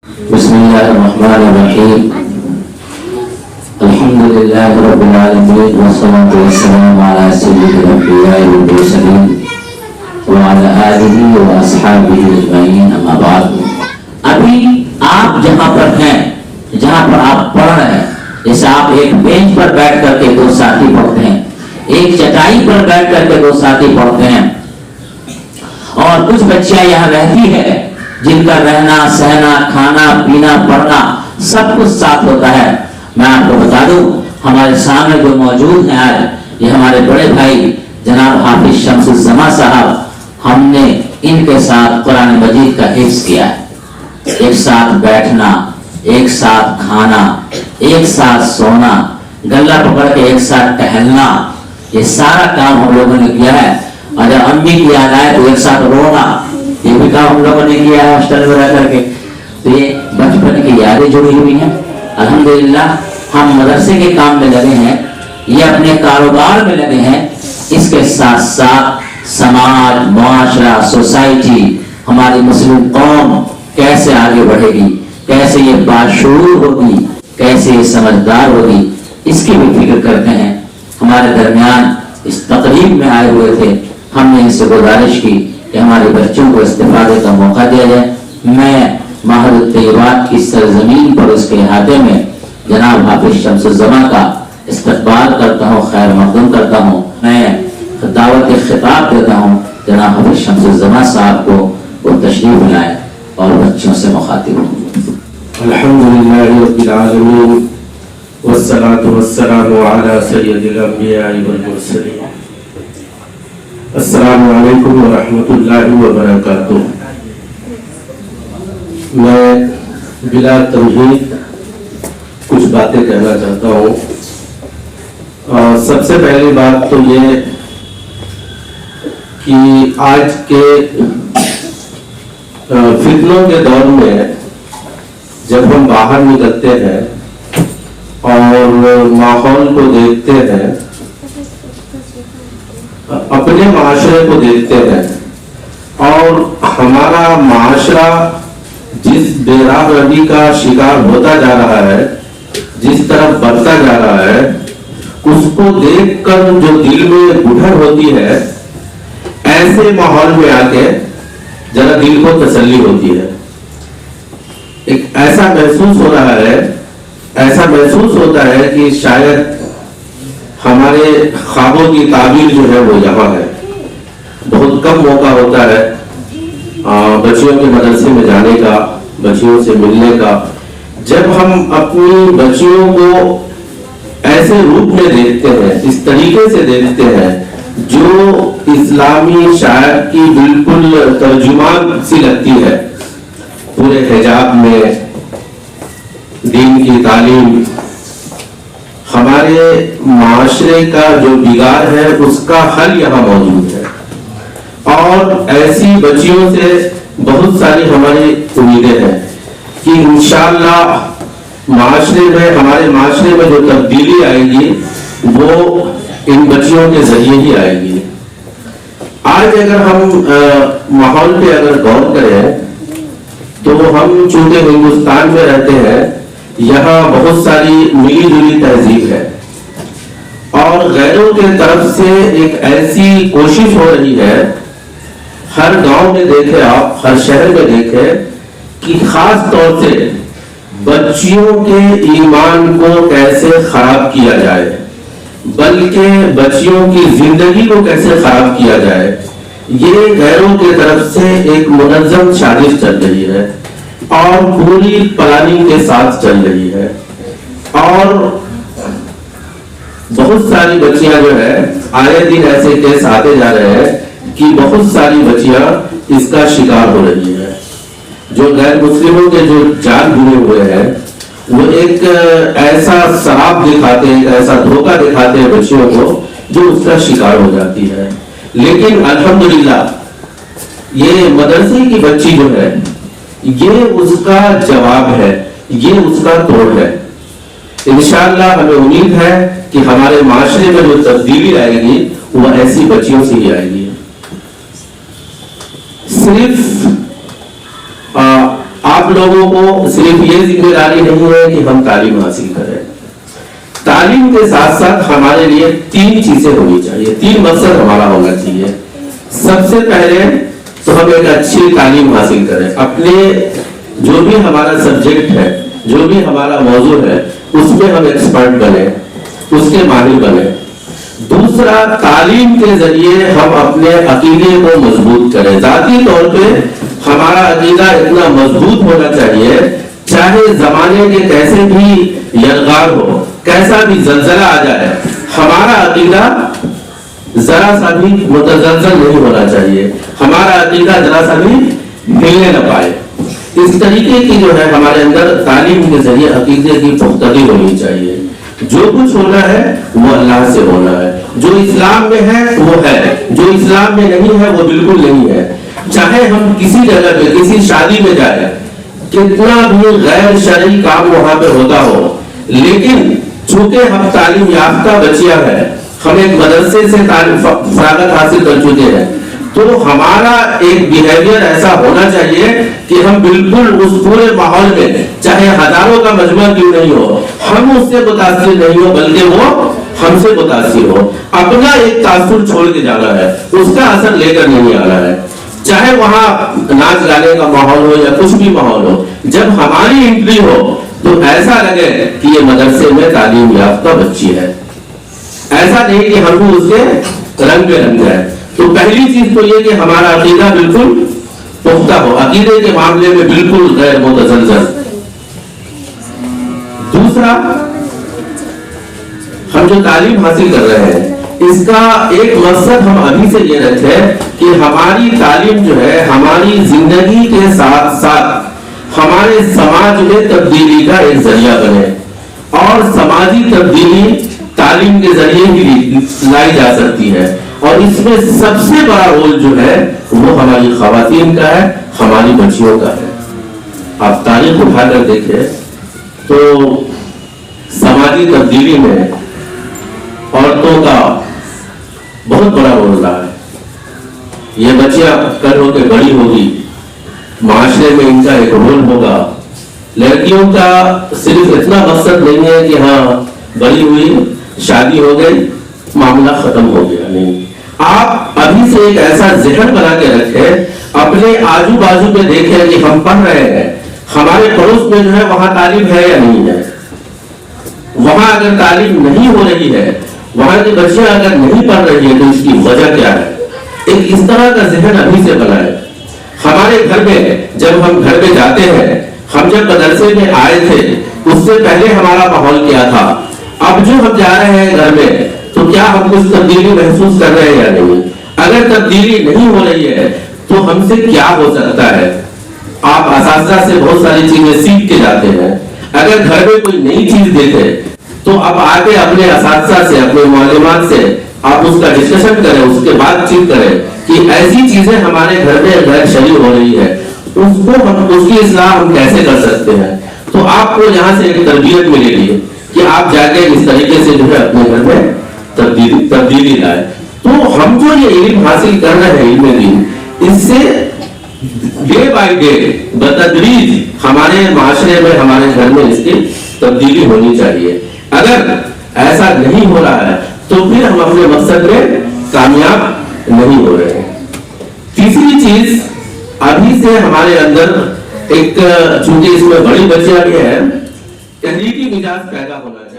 بسم الله الرحمن الرحيم. الحمد لله رب العالمين والصلاة والسلام على سيد الأنبياء والمرسلين وعلى آله وأصحابه أجمعين أما بعد. ابھی آپ جہاں پر ہیں، جہاں پر آپ پڑھ رہے ہیں، جیسے آپ ایک بینچ پر بیٹھ کر کے دو ساتھی پڑھتے ہیں، ایک چٹائی پر بیٹھ کر کے دو ساتھی پڑھتے ہیں، اور کچھ بچیاں یہاں رہتی ہے جن کا رہنا سہنا کھانا پینا پڑھنا سب کچھ ساتھ ہوتا ہے. میں آپ کو بتا دوں، ہمارے سامنے جو موجود ہیں آج، یہ ہمارے بڑے بھائی جناب حافظ شمس الزما صاحب، ہم نے ان کے ساتھ قرآن مجید کا حفظ کیا ہے. ایک ساتھ بیٹھنا، ایک ساتھ کھانا، ایک ساتھ سونا، گلا پکڑ کے ایک ساتھ ٹہلنا، یہ سارا کام ہم لوگوں نے کیا ہے. اگر امی کی یاد آئے تو ایک ساتھ رونا، یہ بھی کام ہم لوگوں نے کیا ہے ہاسٹل میں رہ کر کے. تو یہ بچپن کی یادیں جڑی ہوئی ہیں. الحمدللہ ہم مدرسے کے کام میں لگے ہیں، یہ اپنے کاروبار میں لگے ہیں، اس کے ساتھ ساتھ سماج، معاشرہ، سوسائٹی، ہماری مسلم قوم کیسے آگے بڑھے گی، کیسے یہ باشعور ہوگی، کیسے یہ سمجھدار ہوگی، اس کی بھی فکر کرتے ہیں. ہمارے درمیان اس تقریب میں آئے ہوئے تھے، ہم نے ان سے گزارش کی کہ ہمارے بچوں کو استفادے کا موقع دیا جائے. میں ماہر الطیبات کی سرزمین پر اس کے احاطے میں جناب حافظ شمس الزما کا استقبال کرتا ہوں، خیر مقدم کرتا ہوں. میں دعوت خطاب دیتا ہوں جناب حافظ شمس الزما صاحب کو، وہ تشریف لائیں اور بچوں سے مخاطب ہوں. الحمدللہ رب العالمین والصلاة والسلام علی سید الانبیاء والمرسلین. السلام علیکم ورحمۃ اللہ وبرکاتہ. میں بلا تمہید کچھ باتیں کہنا چاہتا ہوں. سب سے پہلی بات تو یہ کہ آج کے فتنوں کے دور میں جب ہم باہر نکلتے ہیں اور ماحول کو دیکھتے ہیں، اپنے معاشرے کو دیکھتے ہیں، اور ہمارا معاشرہ جس بے راہ روی کا شکار ہوتا جا رہا ہے، جس طرف بڑھتا جا رہا ہے، اس کو دیکھ کر جو دل میں گٹھن ہوتی ہے، ایسے ماحول میں آ کے ذرا دل کو تسلی ہوتی ہے. ایک ایسا محسوس ہو رہا ہے، ایسا محسوس ہوتا ہے کہ شاید ہمارے خوابوں کی تعبیر جو ہے وہ یہاں ہے. بہت کم موقع ہوتا ہے بچیوں کے مدرسے میں جانے کا، بچیوں سے ملنے کا. جب ہم اپنی بچیوں کو ایسے روپ میں دیکھتے ہیں، اس طریقے سے دیکھتے ہیں جو اسلامی شاعر کی بالکل ترجمان سی لگتی ہے، پورے حجاب میں، دین کی تعلیم، ہمارے معاشرے کا جو بگاڑ ہے اس کا حل یہاں موجود ہے. اور ایسی بچیوں سے بہت ساری ہماری امیدیں ہیں کہ انشاءاللہ معاشرے میں، ہمارے معاشرے میں جو تبدیلی آئے گی وہ ان بچیوں کے ذریعے ہی آئے گی. آج اگر ہم ماحول پہ اگر غور کریں تو ہم چونکہ ہندوستان میں رہتے ہیں، یہاں بہت ساری ملی جلی تہذیب ہے، اور غیروں کے طرف سے ایک ایسی کوشش ہو رہی ہے، ہر گاؤں میں دیکھیں آپ، ہر شہر میں دیکھیں، کہ خاص طور سے بچیوں کے ایمان کو کیسے خراب کیا جائے، بلکہ بچیوں کی زندگی کو کیسے خراب کیا جائے، یہ غیروں کی طرف سے ایک منظم سازش چل رہی ہے اور پوری پلاننگ کے ساتھ چل رہی ہے. اور بہت ساری بچیاں جو ہے، آئے دن ایسے کیس آتے جا رہے ہیں کہ بہت ساری بچیاں اس کا شکار ہو رہی ہیں. جو غیر مسلموں کے جو جال بنے ہوئے ہیں، وہ ایک ایسا شراب دکھاتے ہیں، ایک ایسا دھوکہ دکھاتے ہیں بچیوں کو جو اس کا شکار ہو جاتی ہے. لیکن الحمدللہ یہ مدرسے کی بچی جو ہے، یہ اس کا جواب ہے، یہ اس کا توڑ ہے. انشاءاللہ ہمیں امید ہے کہ ہمارے معاشرے میں جو تبدیلی آئے گی وہ ایسی بچیوں سے ہی آئے گی. صرف آپ आप लोगों को सिर्फ ये जिम्मेदारी नहीं है कि हम तालीम हासिल करें, तालीम के साथ साथ हमारे लिए 3 चीजें होनी चाहिए, 3 मकसद हमारा होना चाहिए। सबसे पहले तो हम एक अच्छी तालीम हासिल करें, अपने जो भी हमारा सब्जेक्ट है, जो भी हमारा मौजू है, उसमें हम एक्सपर्ट बने, उसके माहिर बने। दूसरा, तालीम के जरिए हम अपने अकीदे को मजबूत करें। जाती तौर पे हमारा अकीदा इतना मजबूत होना चाहिए, चाहे जमाने के कैसे भी यलगार हो, कैसा भी जलजला आ जाए, हमारा अकीदा जरा सा भी मुतजलजल नहीं होना चाहिए, हमारा अकीदा जरा सा भी हिलने न पाए। इस तरीके की जो है हमारे अंदर तालीम के जरिए अकीदे की पुख्तगी होनी चाहिए। जो कुछ होना है वो अल्लाह से होना है, जो इस्लाम में है वो है, जो इस्लाम में नहीं है वो बिल्कुल नहीं है। चाहे हम किसी जगह पे किसी शादी में जाए, कितना भी गैर शरई काम वहां पे होता हो, लेकिन चूंकि हम तालीम याफ्ता बच्चियां हैं, हम एक मदरसे से फरागत हासिल कर चुके हैं, तो हमारा एक बिहेवियर ऐसा होना चाहिए कि हम बिल्कुल उस पूरे माहौल में, चाहे हजारों का मजमा क्यों नहीं हो, हम उससे मुतासिर नहीं हो, बल्कि वो हमसे मुतासिर हो। अपना एक तासुर छोड़ के जाना है, उसका असर लेकर नहीं आना है। चाहे वहां नाच गाने का माहौल हो या कुछ भी माहौल हो, जब हमारी एंट्री हो तो ऐसा लगे कि ये मदरसे में तालीम याफ्ता बच्ची है, ऐसा नहीं कि हम उसके रंग में रंग जाए। तो पहली चीज तो ये कि हमारा अकीदा बिल्कुल पुख्ता हो, अकीदे के मामले में बिल्कुल गैर मुतजलजल। दूसरा, हम जो तालीम हासिल कर रहे हैं, इसका एक मकसद हम अभी से ये रखें कि हमारी तालीम जो है हमारी जिंदगी के साथ साथ हमारे समाज में तब्दीली का एक जरिया बने, और समाजी तब्दीली तालीम के जरिए ही लाई जा सकती है। और इसमें सबसे बड़ा रोल जो है वो हमारी खवातीन का है, हमारी बच्चियों का है। आप तारीख उठाकर देखें तो समाजी तब्दीली में औरतों का बहुत बड़ा रोल रहा है। ये बच्चियां कल होकर बड़ी होगी, माशरे में इनका एक रोल होगा। लड़कियों का सिर्फ इतना मकसद नहीं है कि हाँ बड़ी हुई, शादी हो गई, मामला खत्म हो गया, नहीं। आप अभी से एक ऐसा ज़हन बना के रखें, अपने आजू बाजू में देखें कि हम पढ़ रहे हैं, हमारे पड़ोस में जो है वहां तालीम है या नहीं है। वहां अगर तालीम नहीं हो रही है, वहां की बच्चियां अगर नहीं पढ़ रही है, तो इसकी वजह क्या है। एक इस तरह का ज़हन अभी से बनाए। हमारे घर में जब हम घर में जाते हैं, हम जब मदरसे में आए थे उससे पहले हमारा माहौल क्या था, अब जो हम जा रहे हैं घर में, तो क्या हम कुछ तब्दीली महसूस कर रहे हैं या नहीं। अगर तब्दीली नहीं हो रही है तो हमसे क्या हो सकता है। आप असातिज़ा से बहुत सारी चीजें सीख के जाते हैं, अगर घर में कोई नई चीज देते तो अब आके अपने असातिज़ा से, अपने मालूमात से आप उसका डिस्कशन करें, उसके बातचीत करें कि ऐसी चीजें हमारे घर में गैर शरई हो रही है, उसको हम उसकी इस्लाह हम कैसे कर सकते हैं। तो आपको यहाँ से एक तरबियत मिलेगी कि आप जाके इस तरीके से जो है अपने घर में तब्दीली लाए। तो हम जो ये इल्म हासिल कर रहे हैं, इल्म दीन, इससे डे बाय डे बतदरीज हमारे माशरे में, हमारे घर में इसकी तब्दीली होनी चाहिए। अगर ऐसा नहीं हो रहा है तो फिर हम अपने मकसद में कामयाब नहीं हो रहे हैं। तीसरी चीज, अभी से हमारे अंदर एक, चूंकि इसमें बड़ी बच्चियां भी हैं, तहरीकी मिजाज पैदा होना चाहिए।